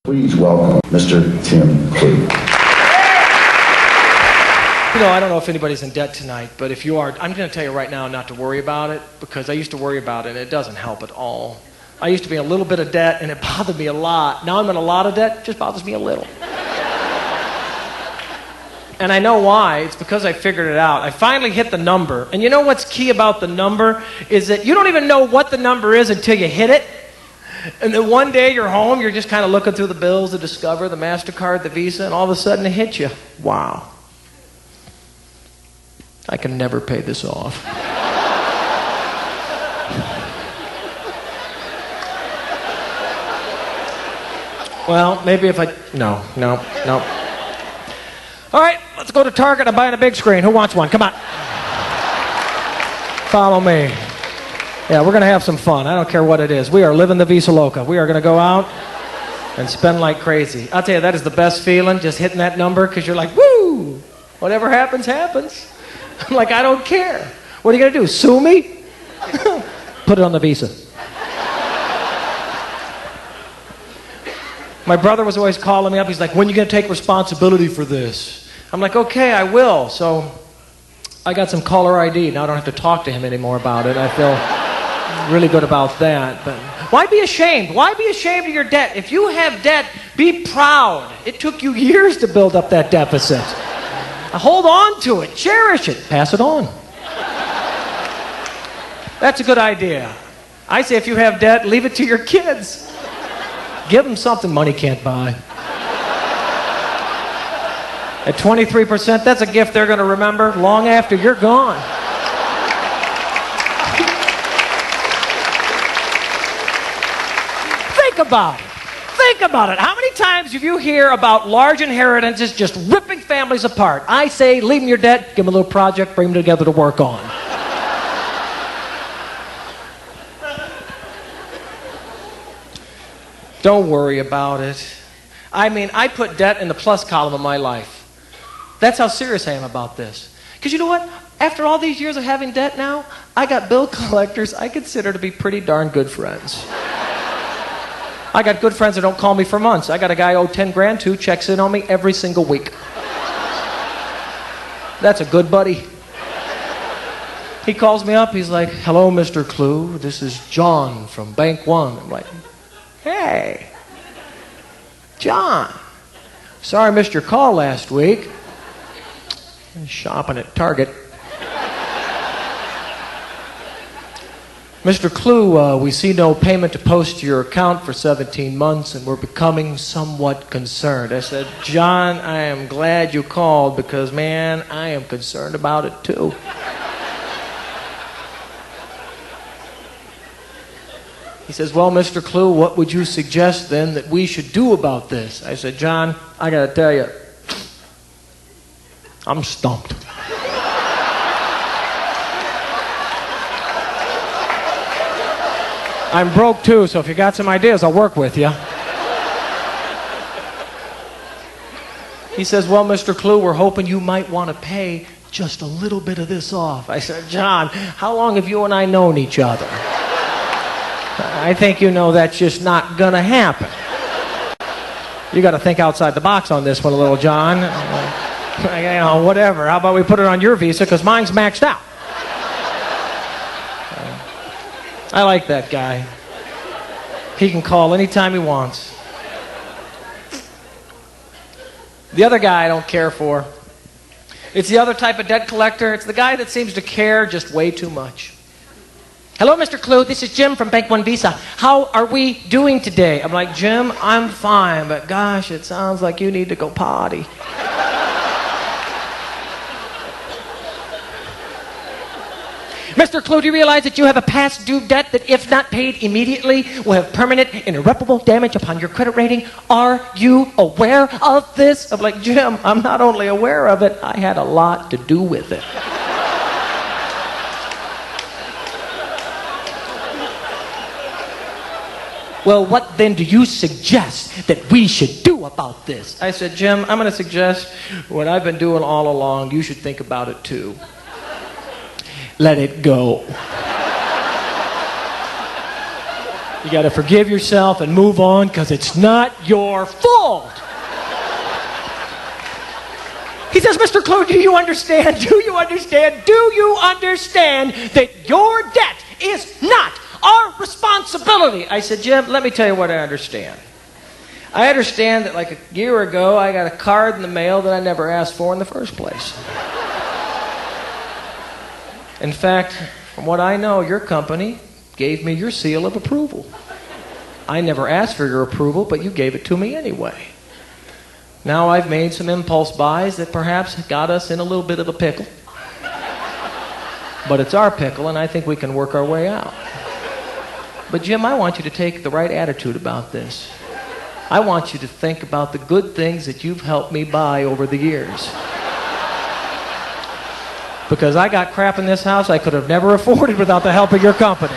Please welcome Mr. Tim Clue. You know, I don't know if anybody's in debt tonight, but if you are, I'm going to tell you right now not to worry about it, because I used to worry about it, and it doesn't help at all. I used to be in a little bit of debt, and it bothered me a lot. Now I'm in a lot of debt, it just bothers me a little. And I know why. It's because I figured it out. I finally hit the number. And you know what's key about the number is that you don't even know what the number is until you hit it. And then one day you're home, you're just kind of looking through the bills, the Discover, the MasterCard, the Visa, and all of a sudden it hits you. Wow. I can never pay this off. Well, maybe if I... No. All right, let's go to Target. I'm buying a big screen. Who wants one? Come on. Follow me. Yeah, we're going to have some fun. I don't care what it is. We are living the Visa Loca. We are going to go out and spend like crazy. I'll tell you, that is the best feeling, just hitting that number, because you're like, woo! Whatever happens, happens. I'm like, I don't care. What are you going to do, sue me? Put it on the Visa. My brother was always calling me up. He's like, when are you going to take responsibility for this? I'm like, okay, I will. So I got some caller ID. Now I don't have to talk to him anymore about it. I feel really good about that. But why be ashamed? Why be ashamed of your debt? If you have debt, be proud. It took you years to build up that deficit. Hold on to it. Cherish it. Pass it on. That's a good idea. I say if you have debt, leave it to your kids. Give them something money can't buy. At 23%, that's a gift they're going to remember long after you're gone. Think about it. Think about it. How many times have you hear about large inheritances just ripping families apart? I say, leave them your debt, give them a little project, bring them together to work on. Don't worry about it. I mean, I put debt in the plus column of my life. That's how serious I am about this. Because you know what? After all these years of having debt now, I got bill collectors I consider to be pretty darn good friends. I got good friends that don't call me for months. I got a guy I owe 10 grand to, checks in on me every single week. That's a good buddy. He calls me up, he's like, hello, Mr. Clue, this is John from Bank One. I'm like, hey, John, sorry I missed your call last week. Shopping at Target. Mr. Clue, we see no payment to post to your account for 17 months, and we're becoming somewhat concerned. I said, John, I am glad you called because, man, I am concerned about it too. He says, well, Mr. Clue, what would you suggest then that we should do about this? I said, John, I got to tell you, I'm stumped. I'm broke too, so if you got some ideas, I'll work with you. He says, well, Mr. Clue, we're hoping you might want to pay just a little bit of this off. I said, John, how long have you and I known each other? I think you know that's just not going to happen. You got to think outside the box on this one a little, John. You know, whatever. How about we put it on your Visa because mine's maxed out. I like that guy. He can call anytime he wants. The other guy I don't care for. It's the other type of debt collector. It's the guy that seems to care just way too much. Hello, Mr. Clue. This is Jim from Bank One Visa. How are we doing today? I'm like, Jim, I'm fine, but gosh, it sounds like you need to go potty. Mr. Clue, do you realize that you have a past due debt that, if not paid immediately, will have permanent and irreparable damage upon your credit rating? Are you aware of this? I'm like, Jim, I'm not only aware of it, I had a lot to do with it. Well, what then do you suggest that we should do about this? I said, Jim, I'm going to suggest what I've been doing all along. You should think about it too. Let it go. You got to forgive yourself and move on because it's not your fault. He says, Mr. Clute, do you understand? Do you understand? Do you understand that your debt is not our responsibility? I said, Jim, let me tell you what I understand. I understand that like a year ago, I got a card in the mail that I never asked for in the first place. In fact, from what I know, your company gave me your seal of approval. I never asked for your approval, but you gave it to me anyway. Now I've made some impulse buys that perhaps got us in a little bit of a pickle. But it's our pickle, and I think we can work our way out. But Jim, I want you to take the right attitude about this. I want you to think about the good things that you've helped me buy over the years. Because I got crap in this house I could have never afforded without the help of your company.